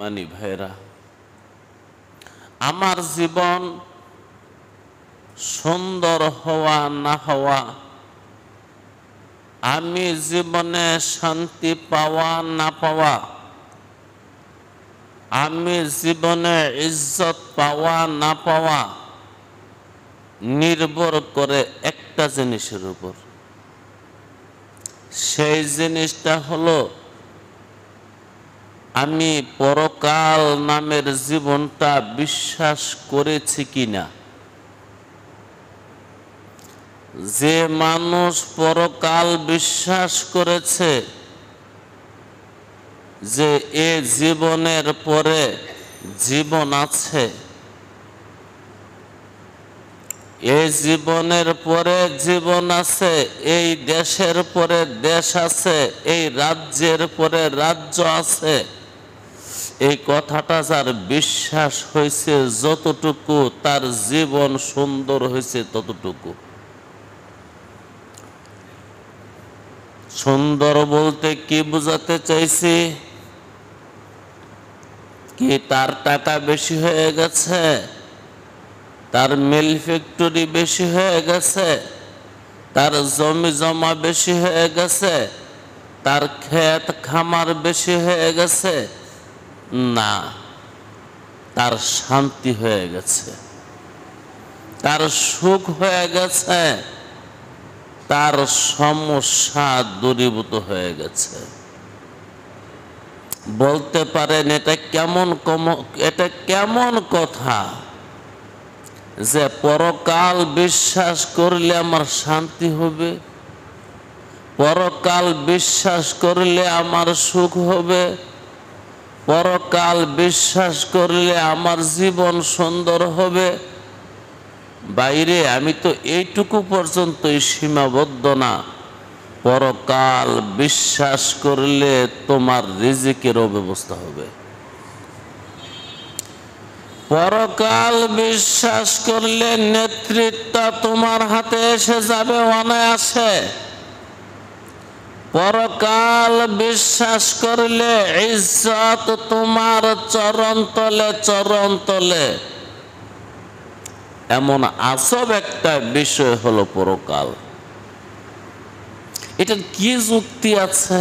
মানি ভাইরা, আমার জীবন সুন্দর হওয়া না হওয়া, আমি জীবনে শান্তি পাওয়া না পাওয়া, আমি জীবনে ইজ্জত পাওয়া না পাওয়া নির্ভর করে একটা জিনিসের উপর। সেই জিনিসটা হলো আমি পরকাল নামের জীবনটা বিশ্বাস করেছি কিনা। যে মানুষ পরকাল বিশ্বাস করেছে যে এ জীবনের পরে জীবন আছে, এই জীবনের পরে জীবন আছে, এই দেশের পরে দেশ আছে, এই রাজ্যের পরে রাজ্য আছে, এই কথাটা যার বিশ্বাস হয়েছে যতটুকু, তার জীবন সুন্দর হয়েছে ততটুকু। সুন্দর বলতে কি বোঝাতে চাইছি? কি তার টাকা বেশি হয়ে গেছে, তার মিল ফ্যাক্টরি বেশি হয়ে গেছে, তার জমি জমা বেশি হয়ে গেছে, তার ক্ষেত খামার বেশি হয়ে গেছে? না, তার শান্তি হয়ে গেছে, তার সুখ হয়ে গেছে, তার সমস্যা দূরীভূত হয়ে গেছে। বলতে পারেন এটা কেমন কথা যে পরকাল বিশ্বাস করলে আমার শান্তি হবে, পরকাল বিশ্বাস করলে আমার সুখ হবে, পরকাল বিশ্বাস করলে আমার জীবন সুন্দর হবে। বাইরে আমি তো এইটুকু পর্যন্তই সীমাবদ্ধ না, পরকাল বিশ্বাস করলে তোমার রিজিকেরও ব্যবস্থা হবে, পরকাল বিশ্বাস করলে নেতৃত্ব তোমার হাতে এসে যাবে অনায়াসে, পরকাল বিশ্বাস করলে ইজ্জত তোমার চরণ তলে। এমন আজব একটা বিষয় হলো পরকাল। এটা কি যুক্তি আছে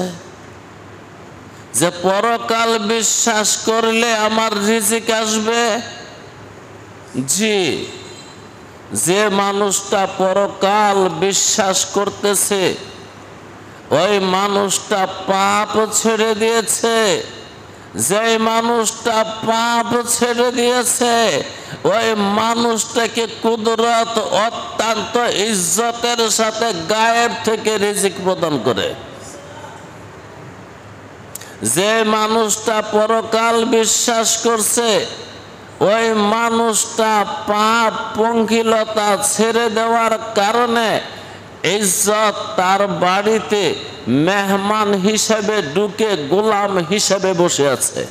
যে পরকাল বিশ্বাস করলে আমার রিজিক আসবে? জি, যে মানুষটা পরকাল বিশ্বাস করতেছে ওই মানুষটা পাপ ছেড়ে দিয়েছে, যে মানুষটা পাপ ছেড়ে দিয়েছে ওই মানুষটাকে কুদরত অত্যন্ত ইজ্জতের সাথে গায়েব থেকে রিজিক প্রদান করে। যে মানুষটা পরকাল বিশ্বাস করছে ওই মানুষটা পাপ পঙ্কিলতা ছেড়ে দেওয়ার কারণে ইজ্জত তার বাড়িতে মেহমান হিসেবে ঢুকে গোলাম হিসেবে বসে আছে।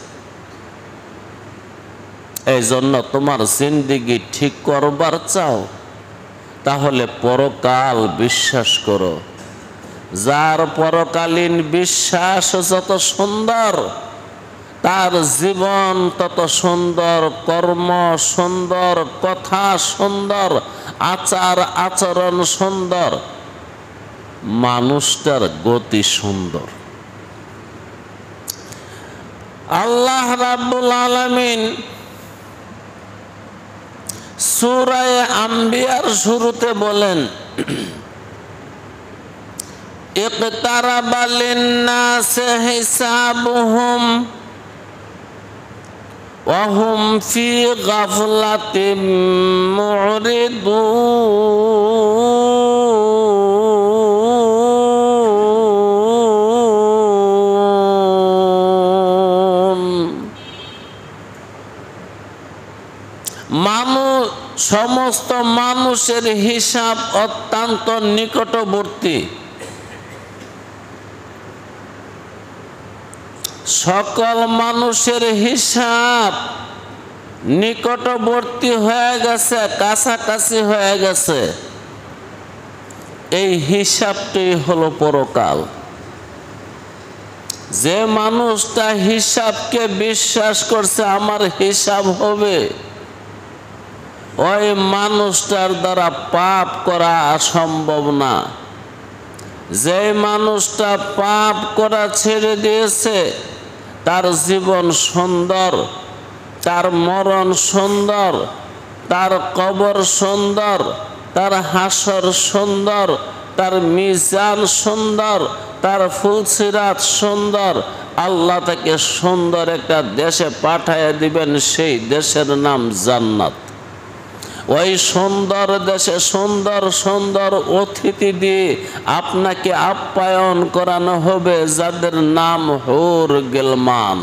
এই জন্য তোমার জিন্দেগি ঠিক করবার চাও, তাহলে পরকাল বিশ্বাস করো। যার পরকালীন বিশ্বাস যত সুন্দর, তার জীবন তত সুন্দর, কর্ম সুন্দর, কথা সুন্দর, আচার আচরণ সুন্দর, মানুষটার গতি সুন্দর। আল্লাহ রাব্বুল আলামিন সূরা আম্বিয়ার শুরুতে বলেন, ইকতারাবা লিন-নাসি হিসাবুহুম ওয়া হুম ফি গাফলাতিন মুরিদুন। সমস্ত মানুষের হিসাব অত্যন্ত নিকটবর্তী, সকল মানুষের হিসাব নিকটবর্তী হয়ে গেছে, কাছাকাছি হয়ে গেছে। এই হিসাবটি হলো পরকাল। যে মানুষটা হিসাবকে বিশ্বাস করছে আমার হিসাব হবে, ওই মানুষটার দ্বারা পাপ করা সম্ভব না। যে মানুষটা পাপ করা ছেড়ে দিয়েছে তার জীবন সুন্দর, তার মরণ সুন্দর, তার কবর সুন্দর, তার হাসর সুন্দর, তার মিজান সুন্দর, তার ফুলসিরাত সুন্দর। আল্লাহ তাকে সুন্দর একটা দেশে পাঠাইয়া দিবেন, সেই দেশের নাম জান্নাত। ওই সুন্দর দেশে সুন্দর সুন্দর অতিথি দিয়ে আপনাকে আপ্যায়ন করানো হবে, যাদের নাম হুর গিলমান।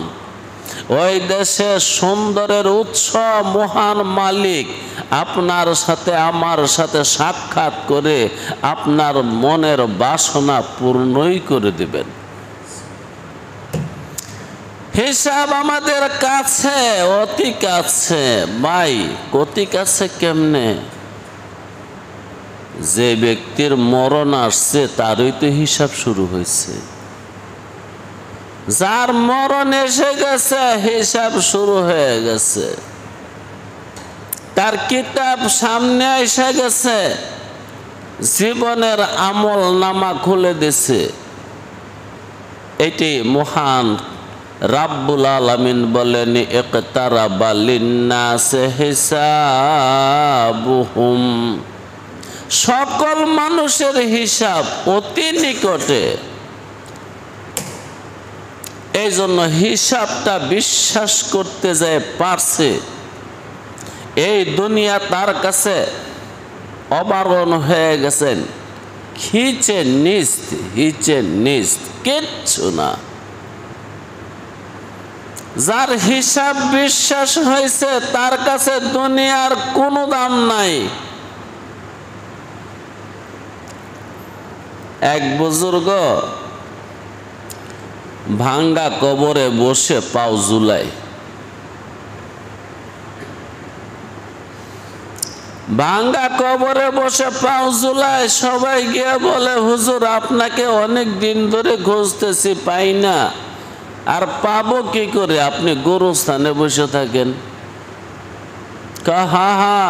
ওই দেশে সুন্দরের উৎস মহান মালিক আপনার সাথে আমার সাথে সাক্ষাৎ করে আপনার মনের বাসনা পূর্ণই করে দিবেন। হিসাব আমাদের কাছে, অতি কাছে। ভাই, অতি কাছে কেমনে? যে ব্যক্তির মরণ আসছে তারই তো হিসাব শুরু হয়েছে। যার মরণ এসে গেছে হিসাব শুরু হয়ে গেছে, তার কিতাব সামনে এসে গেছে, জীবনের আমল নামা খুলে দিছে। এটি মহান রাব্বুল আলামিন বলেন, ইকতারাবা লিন্নাসি হিসাবুহুম, সকল মানুষের হিসাব অতি নিকটে। এই জন্য হিসাবটা বিশ্বাস করতে যায় পারছে, এই দুনিয়া তার কাছে অবারণ হয়ে গেছেন, খিচে নিস্ত, হিচে নিস্ত, কিচ্ছু না। যার হিসাব বিশ্বাস হয়েছে তার কাছে দুনিয়ার কোনো দাম নাই। এক বুজুর্গ ভাঙ্গা কবরে বসে পাও ঝুলায়। ভাঙ্গা কবরে বসে পাও ঝুলায়। সবাই গিয়ে বলে, হুজুর আপনাকে অনেক দিন ধরে খুঁজতেছি, পাই না। আর পাবো কি করে? আপনি গোরস্থানে বসে থাকেন। হা হা,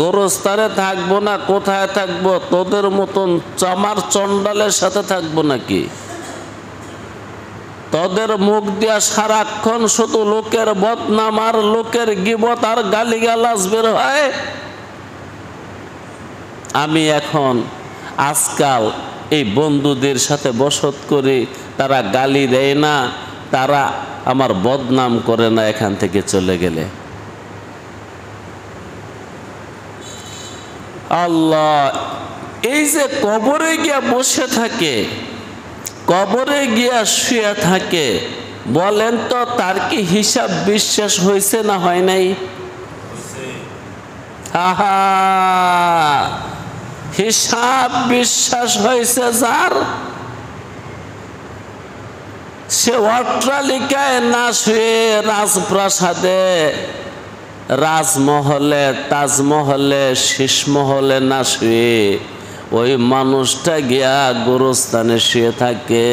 গোরস্থানে থাকবো না, কোথায় থাকবো? তোদের মতন চামার চন্ডালের সাথে থাকবো নাকি? তোদের মুখ দিয়া সারাক্ষণ শুধু লোকের বদনাম আর লোকের গিবত আর গালিগালাজ বের হয়। আমি এখন আজকাল এই বন্ধুদের সাথে বসত করি, তারা গালি দেয় না, তারা আমার বদনাম করে না এখান থেকে চলে গেলে। আল্লাহ, এই যে কবরে গিয়া বসে থাকে, কবরে গিয়া শুয়ে থাকে, বলেন তো তার কি হিসাব বিশ্বাস হয়েছে না হয় নাই? আহা, হিসাব বিশ্বাস হয়েছে যার, সে অট্টালিকায় না শুয়ে রাজপ্রাসাদে, রাজমহলে, তাজমহলে, শীষমহলে না শুয়ে ওই মানুষটা গিয়া গোরস্থানে শুয়ে থাকে,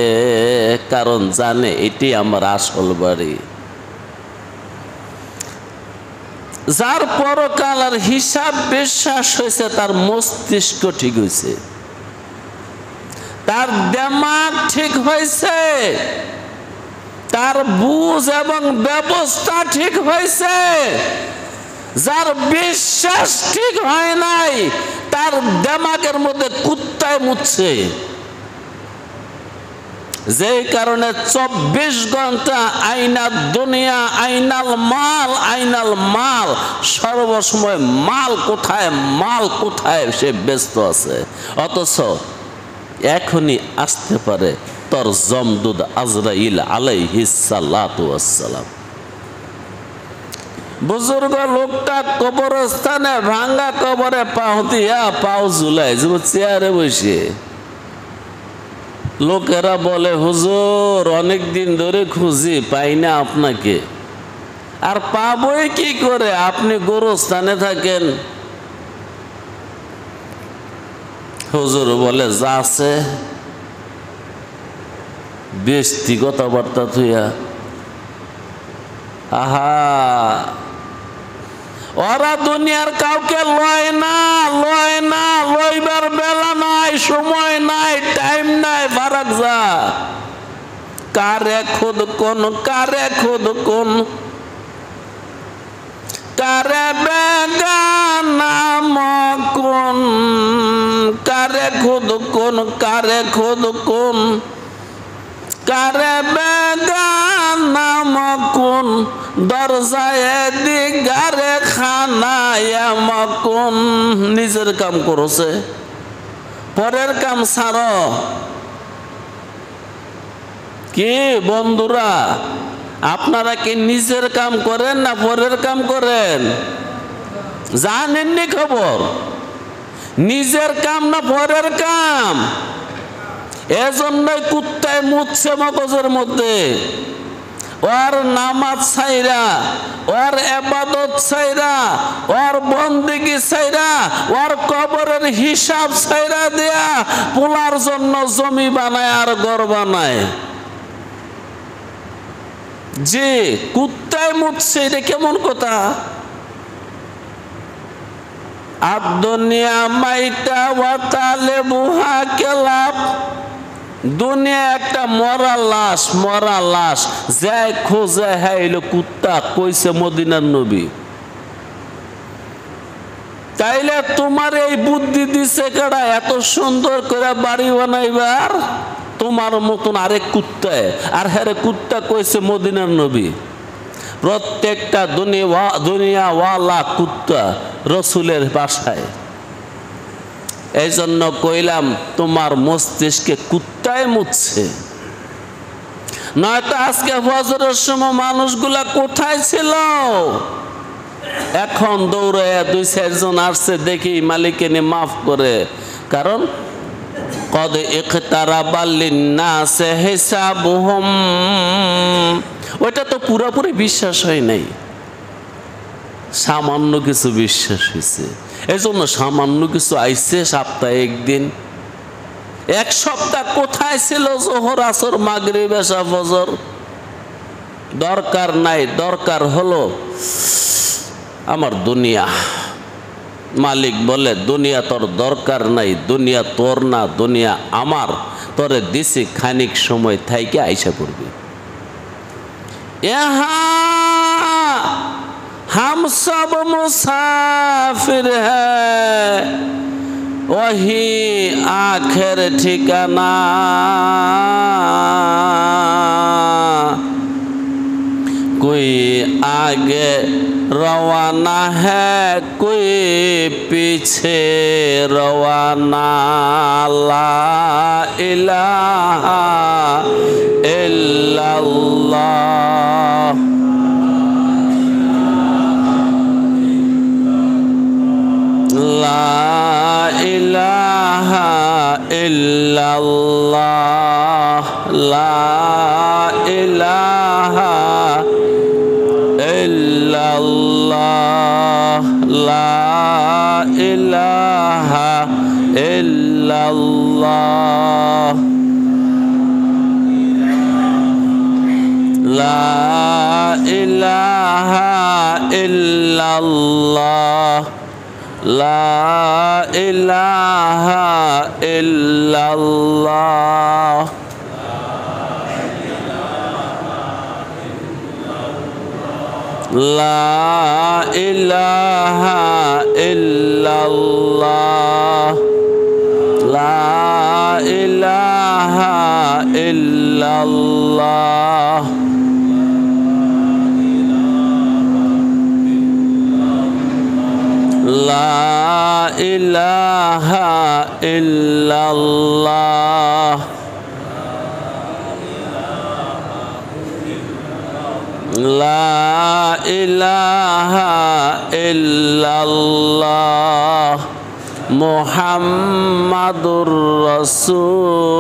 কারণ জানে এটি আমার আসল বাড়ি। যার পরকালের হিসাব বিশ্বাস হয়েছে, তার মস্তিষ্ক ঠিক হয়েছে, তার দিমাগ ঠিক হয়েছে, তার বুঝ এবং ব্যবস্থা ঠিক হয়েছে। যার বিশ্বাস ঠিক হয় নাই, তার দিমাগের মধ্যে কুত্তায় মুতছে। যেই কারণে 24 ঘন্টা আইনাল দুনিয়া, আইনাল মাল, আইনাল মাল, সর্বসময় মাল কোথায়, মাল কোথায় সে ব্যস্ত আছে। অথচ এখনই আসতে পারে তোর জমদুদ আজরাইল আলাইহিস সালাতু ওয়াস সালাম। বুজুর্গ লোকটা কবরস্থানে ভাঙ্গা কবরে পাও দিয়া পাও ঝুলাই, চেয়ারে বসে। লোকেরা বলে, হুজুর অনেক দিন ধরে খুঁজি, পাই না আপনাকে। আর পাবই কি করে? আপনি গোরস্থানে থাকেন। হুজুর বলে, যা আছে বেশি কথাবার্তা থুইয়া আহা ওরা দুনিয়ার কাউকে লয় না লইবার বেলা নাই, সময় নাই, টাইম নাই, ফারাক যা কারে খুদ কোন কারে খুদ কোন কারে বেগানা মকুন কারে খুদ কোন কারে খুদ কোন কারে বেগানা মকুন দরজায় দিগারে খানায় মকুন। নিজের কাম করছে, পরের কাম ছাড়ো। কি বন্ধুরা, আপনারা কি নিজের কাম করেন না পরের কাম করেন? জানেননি খবর? নিজের কাম না পরের কাম? এজন্যই কুত্তায় মুতছে মগজের মধ্যে। ওর নামাজ ছাইরা, ওর ইবাদত ছাইরা, ওর বন্দেগী ছাইরা, ওর কবরের হিসাব ছাইরা দেয়া পোলার জন্য জমি বানায় আর ঘর বানায়। যে কুত্তায় মুতছে, এটা কেমন কথা? আদ-দুনিয়া মাইতা ওয়া তালেবুহা কেলাব। দুনিয়া একটা মরা লাশ যাই খোঁজে হাইলো কুত্তা, কইছে মদিনার নবী। তাইলে তোমার এই বুদ্ধি দিছে কেডা এত সুন্দর করে বাড়ি বানাইবার? তোমার মতন আরেক কুত্তায়, আর হ্যারে কুত্তা কইছে মদিনার নবী। প্রত্যেকটা দুনিয়াওয়ালা কুত্তা রসুলের বাসায়। এই জন্য কইলাম তোমার মস্তিষ্কে কুত্তায় মুতছে। নয়তো আজকে ফজরের সময় মানুষগুলা কোথায় ছিল? এখন দৌড়ে 2-4 জন আসছে, দেখি মালিকে নিয়ে মাফ করে। কারণ কদ ইকতারাবা লিন্নাসি হিসাবুহুম, ওইটা তো পুরোপুরি বিশ্বাস হয় নাই, সামান্য কিছু বিশ্বাস হয়েছে। এই জন্য সামান্য কিছু আইছে সপ্তাহে একদিন। এক সপ্তাহ কোথায় ছিল জোহর আসর মাগরিব এশা ফজর? দরকার নাই, দরকার হলো আমার দুনিয়া। মালিক বলে দুনিয়া তোর দরকার নাই, দুনিয়া তোর না, দুনিয়া আমার। তোরে দিছি খানিক সময় থাইকে আইসা পড়বি। हम सब मुसाफिर है, वही आखिर ठिकाना। कोई आगे रवाना है, कोई पीछे रवाना। ला इलाहा इल्लल्लाह, ला इलाहा इल्लल्लाह, ला इलाहा इल्लल्लाह, ला इलाहा इल्लल्लाह, ला इलाहा इल्लल्लाह, ला इलाहा इल्लल्लाह, ला इलाहा इल्लल्लाह, ला इलाहा इल्लल्लाह, ला इलाहा इल्लल्लाह, ला इलाहा इल्लल्लाह, मुहम्मदुर रसूलुल्लाह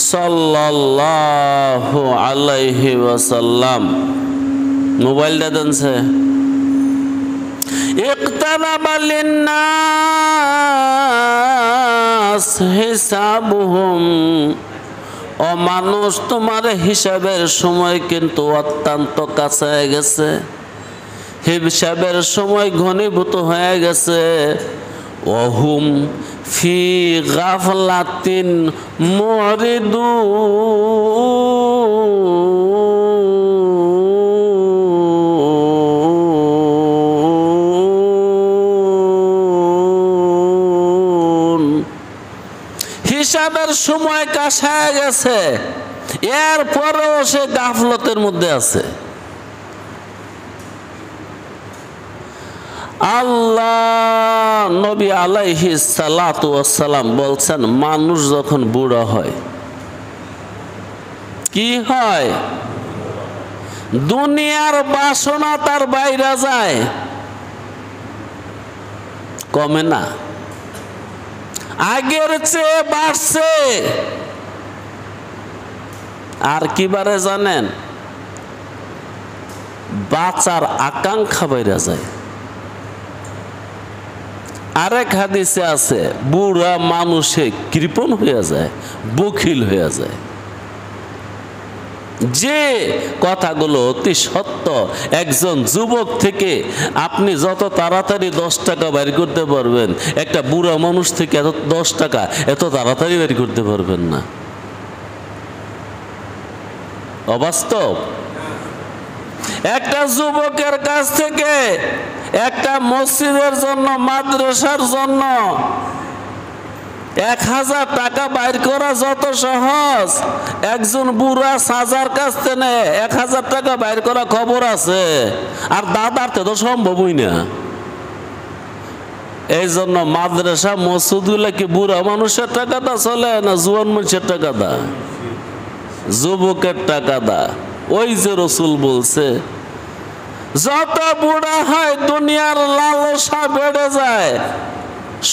सल्लल्लाहु अलैहि वसल्लम। मोबाइल देन से ইকতারাবা লিন্নাস হিসাবুহুম, ও মানুষ তোমার হিসাবের সময় কিন্তু অত্যন্ত কাছে হয়ে গেছে, হিসাবের সময় ঘনীভূত হয়ে গেছে। ওহুম ফি গাফলাতিন মুরিদুন, হিসাবের সময় কাছে হয়ে গেছে, এরপরেও সে গাফলতের মধ্যে আছে। আল্লাহ নবী আলাইহিস সালাতু ওয়াস সালাম বলছেন, মানুষ যখন বুড়া হয় কি হয়? দুনিয়ার বাসনা তার বাইরে যায়, কমে না, আগের চেয়ে বাড়ছে। আর কি বাড়ে জানেন? বাঁচার আকাঙ্ক্ষা বাইরে যায়। আরেক হাদিসে আছে, বুড়া মানুষে কৃপণ হয়ে যায়, বখিল হয়ে যায়। যে কথাগুলো অতি সত্য। একজন যুবক থেকে আপনি যত তাড়াতাড়ি 10 টাকা বের করতে পারবেন, একটা বুড়া মানুষ থেকে 10 টাকা এত তাড়াতাড়ি বের করতে পারবেন না। অবাস্তব। একটা যুবকের কাছ থেকে একটা মসজিদের জন্য, মাদ্রাসার জন্য 1000 টাকা বাইর করা যত সহজ, একজন বুড়া সাজার কাছ থেকে 1000 টাকা বাইর করা খবর আছে। আর দাদারতে তো সম্ভবই না। এই জন্য মাদ্রাসা মসজিদগুলো কি বুড়া মানুষের টাকা দা চলে না জুয়ান মানুষের টাকা দা? যুবকের টাকা দা। ওই যে রসুল বলছে, যত বুড়া হয় দুনিয়ার লালসা বেড়ে যায়,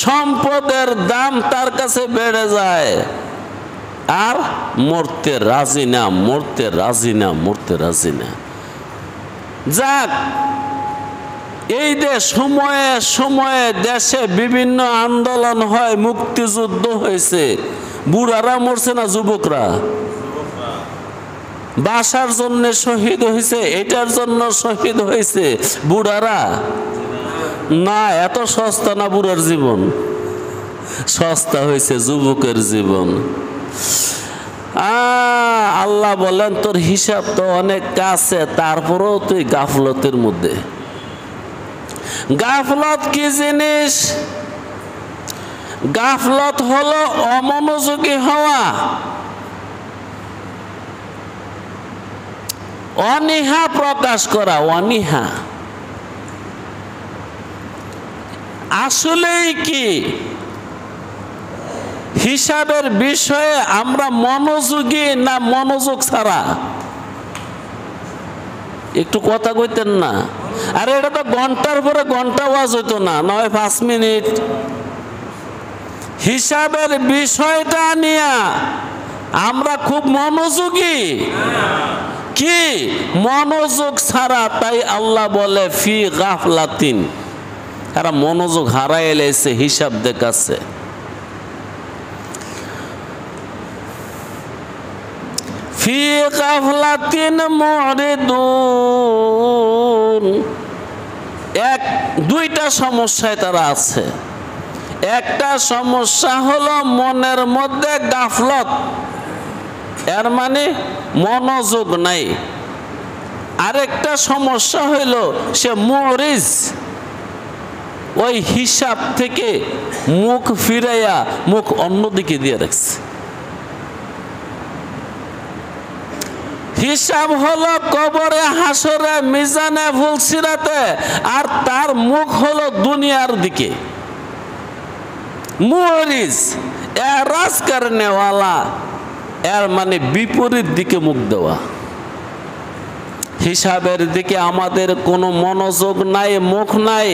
সম্পদের দাম তার কাছে বেড়ে যায়, আর মরতে রাজি না, মরতে রাজি না, মরতে রাজি না। যাক, এই যে সময়ে সময়ে দেশে বিভিন্ন আন্দোলন হয়, মুক্তিযুদ্ধ হয়েছে, বুড়ারা মরছে না যুবকরা? বাসার জন্য শহীদ হয়েছে, এটার জন্য শহীদ হয়েছে বুড়ারা না। এত সস্তা না বুড়ার জীবন, সস্তা হয়েছে যুবকের জীবন। আল্লাহ বলেন, তোর হিসাব তো অনেক কাছে, তারপরেও তুই গাফলতের মধ্যে। গাফলত কি জিনিস? গাফলত হলো অমনোযোগী হওয়া, অনীহা প্রকাশ করা, অনীহা। আসলেই কি হিসাবের বিষয়ে আমরা মনোযোগী না মনোযোগ ছাড়া? একটু কথা কইতেন না? আরে এটা তো ঘন্টার পরে ঘন্টা ওয়াজ হইতো না, নয় 5 মিনিট। হিসাবের বিষয়টা নিয়ে আমরা খুব মনোযোগী কি মনোযোগ ছাড়া। তাই আল্লাহ বলে ফি গাফলাতিন, এরা মনোযোগ হারাই এলেছে, হিসাব দেখাচ্ছে। ফি গাফলাতিন মুরিদুন, দুইটা সমস্যায় তারা আছে। একটা সমস্যা হলো মনের মধ্যে গাফলত, এর মানে মনোযোগ নাই। আরেকটা সমস্যা হইল সে মুরিজ, ওই হিসাব থেকে মুখ ফিরাইয়া মুখ অন্যদিকে দিয়ে রাখছে। হিসাব হলো কবরে, হাসরে, মিজানে, ফুলসিরাতে, আর তার মুখ হলো দুনিয়ার দিকে। মুরিজ এরাজ করনেওয়ালা, এর মানে বিপরীত দিকে মুখ দেওয়া। হিসাবের দিকে আমাদের কোনো মনোযোগ নাই, মুখ নাই।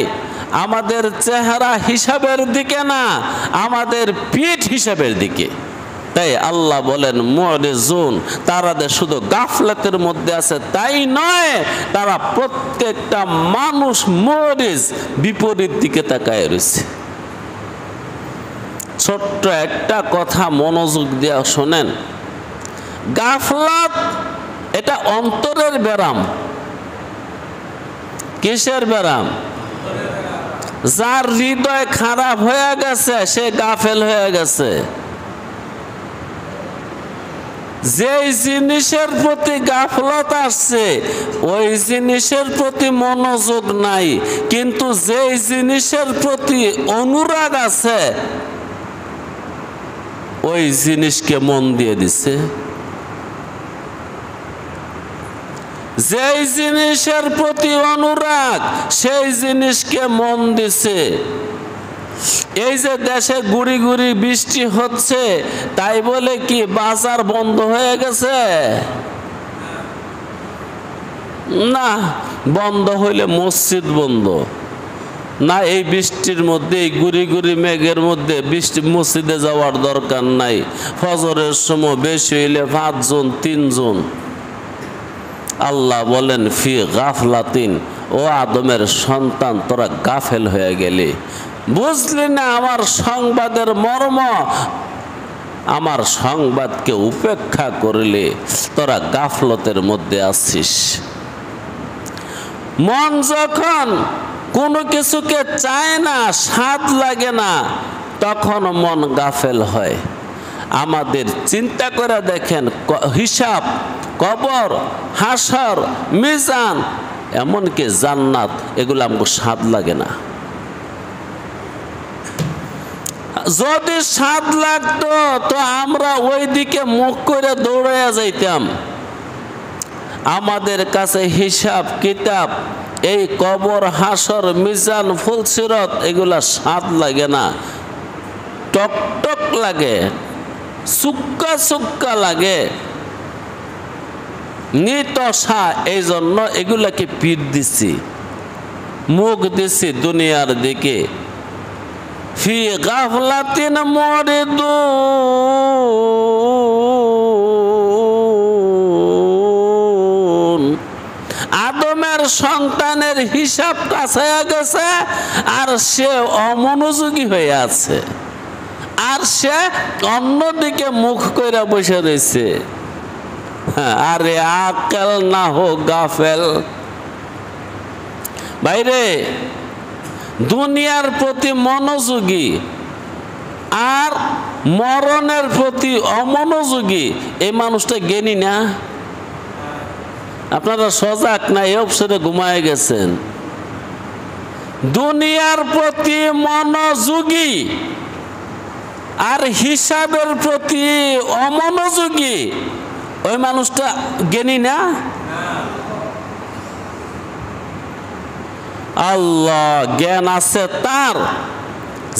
আমাদের চেহারা হিসাবের দিকে না, আমাদের পিঠ হিসাবের দিকে। তাই আল্লাহ বলেন মুরিজুন, তারা যে শুধু গাফলাতের মধ্যে আছে তাই নয়, তারা প্রত্যেকটা মানুষ মুরিজ, বিপরীত দিকে তাকায় রয়েছে। ছোট্ট একটা কথা মনোযোগ দিয়ে শোনেন, গাফলাত এটা অন্তরের ব্যারাম। কিসের ব্যারাম? যার হৃদয় খারাপ হয়ে গেছে সে গাফেল হয়ে গেছে। যেই জিনিসের প্রতি গাফলত আসছে ওই জিনিসের প্রতি মনোযোগ নাই, কিন্তু যেই জিনিসের প্রতি অনুরাগ আছে ওই জিনিসকে মন দিয়ে দিছে। যেই জিনিসের প্রতি অনুরাগ সেই জিনিসকে মন দিছে। এই যে দেশে গুড়ি গুড়ি বৃষ্টি হচ্ছে তাই বলে কি বাজার বন্ধ হয়ে গেছে? না, বন্ধ হইলে মসজিদ বন্ধ না। এই বৃষ্টির মধ্যে, এই গুড়ি গুড়ি মেঘের মধ্যে বৃষ্টি মসজিদে যাওয়ার দরকার নাই। ফজরের সময় বেশি হইলে 5 জন 3 জন। আল্লাহ বলেন ফি গাফলাতিন, ও আদমের সন্তান তোরা গাফেল হয়ে গেলি, বুঝলি না আমার সংবাদের মর্ম, আমার সংবাদকে উপেক্ষা করলে তোরা গাফলতের মধ্যে আছিস। মন যখন কোনো কিছুকে চায় না, স্বাদ লাগে না, তখন মন গাফেল হয়। আমাদের চিন্তা করে দেখেন, হিসাব, কবর, হাসর, মিজান, এমনকি জান্নাত, এগুলো আমাকে স্বাদ লাগে না। যদি স্বাদ লাগতো তো আমরা ওই দিকে মুখ করে দৌড়াইয়া যাইতাম। আমাদের কাছে হিসাব কিতাব, এই কবর, হাসর, মিজান, ফুলসিরত, এগুলা স্বাদ লাগে না, টকটক লাগে, সুক্কা সুক্কা লাগে, নিতসা। এই জন্য এগুলাকে পিঠ দিছি, মুখ দিছি দুনিয়ার দিকে। ফি গাফলাতিন মুরিদুন, আদমের সন্তানের হিসাব কাছায়া গেছে আর সে অমনোযোগী হয়ে আছে, আর সে অন্যদিকে মুখ করে বসে রয়েছে। আরে আকেল না হো গাফেল। বাইরে দুনিয়ার প্রতি মনোযোগী আর মরণের প্রতি অমনোযোগী, এই মানুষটা জ্ঞানী না। আপনারা সজাগ না, এই অবসরে ঘুমায় গেছেন। দুনিয়ার প্রতি মনোযোগী আর হিসাবের প্রতি অমনোযোগী, ওই মানুষটা জ্ঞানী না। আল্লাহ জ্ঞান আছে তার,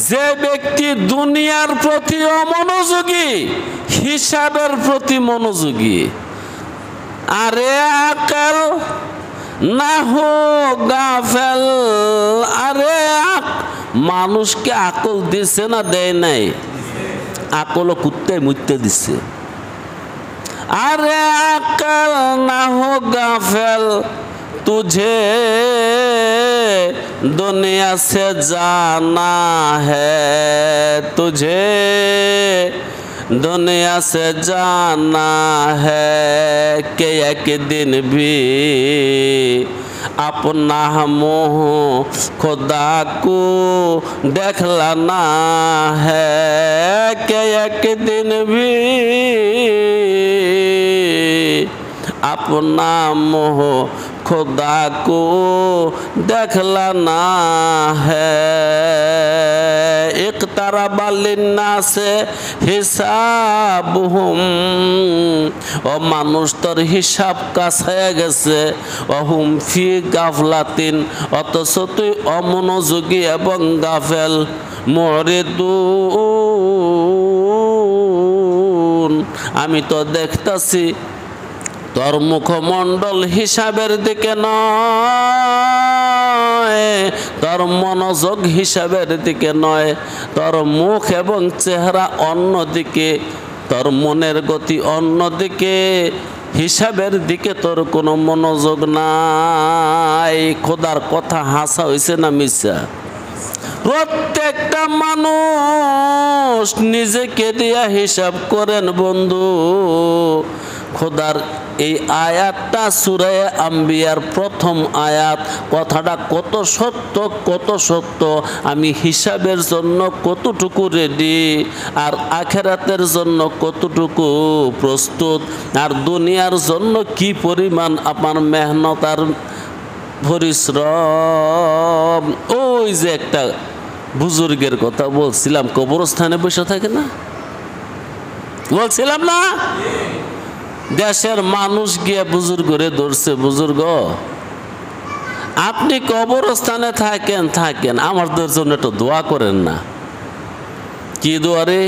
যে ব্যক্তি দুনিয়ার প্রতি অমনোযোগী, হিসাবের প্রতি মনোযোগী। আরে আকাল না হো গাফেল, আরে মানুষকে আকল দিছে না দেয় নাই? আকল কুত্তায় মুত্তে দিছে। अरे अकल ना हो गाफिल, तुझे दुनिया से जाना है, तुझे दुनिया से जाना है कि एक दिन भी अपना मुँह खुदा को देखलाना है, कि एक दिन भी अपना मुँह खुदा को देखलाना है। इक़्तरब लिन्नास हिसाबुहुम, ও মানুষ তোর হিসাব কাছায় গেছে। অহুম ফি গাফলাতিন, অথচ তুই অমনোযোগী এবং গাফেল। মুরিদুন, আমি তো দেখতাছি তোর মুখমণ্ডল হিসাবের দিকে নয়, তোর মনোযোগ হিসাবের দিকে নয়, তোর মুখ এবং চেহারা অন্য দিকে। তোর মনের গতি অন্যদিকে, হিসাবের দিকে তোর কোনো মনোযোগ নাই। খোদার কথা হাসা হইছে না মিথ্যা? প্রত্যেকটা মানুষ নিজেকে দিয়া হিসাব করেন বন্ধু। খোদার এই আয়াতটা সূরা আম্বিয়ার প্রথম আয়াত। কথাটা কত সত্য, কত সত্য। আমি হিসাবের জন্য কতটুকু রেডি, আর আখেরাতের জন্য কতটুকু প্রস্তুত, আর দুনিয়ার জন্য কি পরিমাণ আমার মেহনত আর পরিশ্রম। ওই যে একটা বুজুর্গের কথা বলছিলাম, কবরস্থানে বসে থাকে না, বলছিলাম না? দেশের মানুষ গিয়ে বুজুর্গরে ধরছে, বুজুর্গ আপনি কবরস্থানে থাকেন থাকেন, আমাদের জন্য একটু দোয়া করেন না। কি দোয়া রে?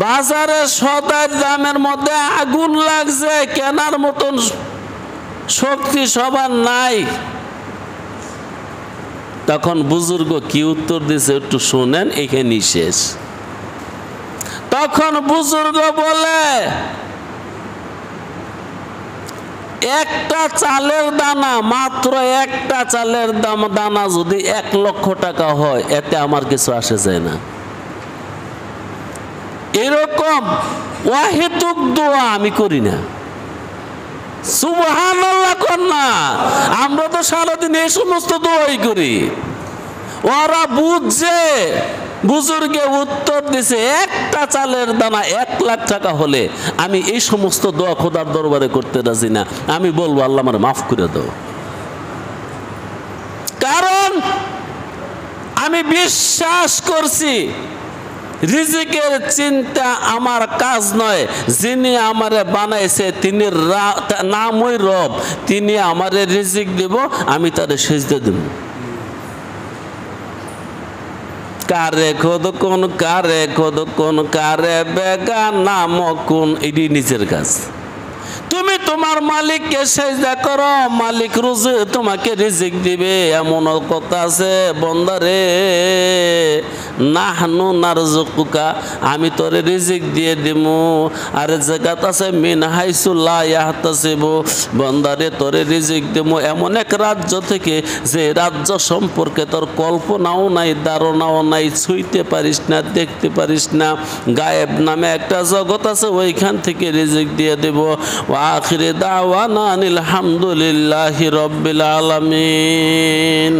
বাজারে সদার দামের মধ্যে আগুন লাগছে, কেনার মতন শক্তি সবার নাই। তখন বুজুর্গ কি উত্তর দিছে একটু শুনেন, এখানেই শেষ। তখন বুজুর্গ বলে, একটা চালের দানা, মাত্র একটা চালের দানা যদি 1 লক্ষ টাকা হয়, এতে আমার কিছু আসে যায় না। এরকম ওয়াহিদুক দোয়া আমি করি না। সুবহানাল্লাহ কর না। আমরা তো সারাদিন এই সমস্ত দোয়াই করি। ওরা বুঝছে, বুজুর্গে উত্তর দিছে, একটা চালের দানা 1 লাখ টাকা হলে আমি এই সমস্ত দোয়া খোদার দরবারে করতে রাজি না। আমি বলবো আল্লাহ আমারে মাফ করে দাও, কারণ আমি বিশ্বাস করছি রিজিকের চিন্তা আমার কাজ নয়। যিনি আমারে বানাইছে তিনি নামই রব, তিনি আমারে রিজিক দেব, আমি তারে সেজদা দেব। কারে খোদ কোন, কারে খোদ কোন, কারে বেগা নাম কোন, এটি নিজের কাজ। তুমি তোমার মালিককে সেজদা করো, মালিক রুজি তোমাকে রিজিক দিবে। এমন কথা আছে বন্দারে, নাহনু নারযুকুকা, আমি তোরে রিজিক দিয়ে দিমু। আর জায়গাত আছে মিন হাইসু লা ইয়াহতাসিবু, বন্দারে তোরে রিজিক দিমু এমন এক রাজ্য থেকে যে রাজ্য সম্পর্কে তোর কল্পনাও নাই, ধারণাও নাই, ছুঁইতে পারিস না, দেখতে পারিস না। গায়েব নামে একটা জগৎ আছে, ওইখান থেকে রিজিক দিয়ে দেব। আখিরে দাওয়ানা আনিল হামদুলিল্লাহি রাব্বিল আলামিন।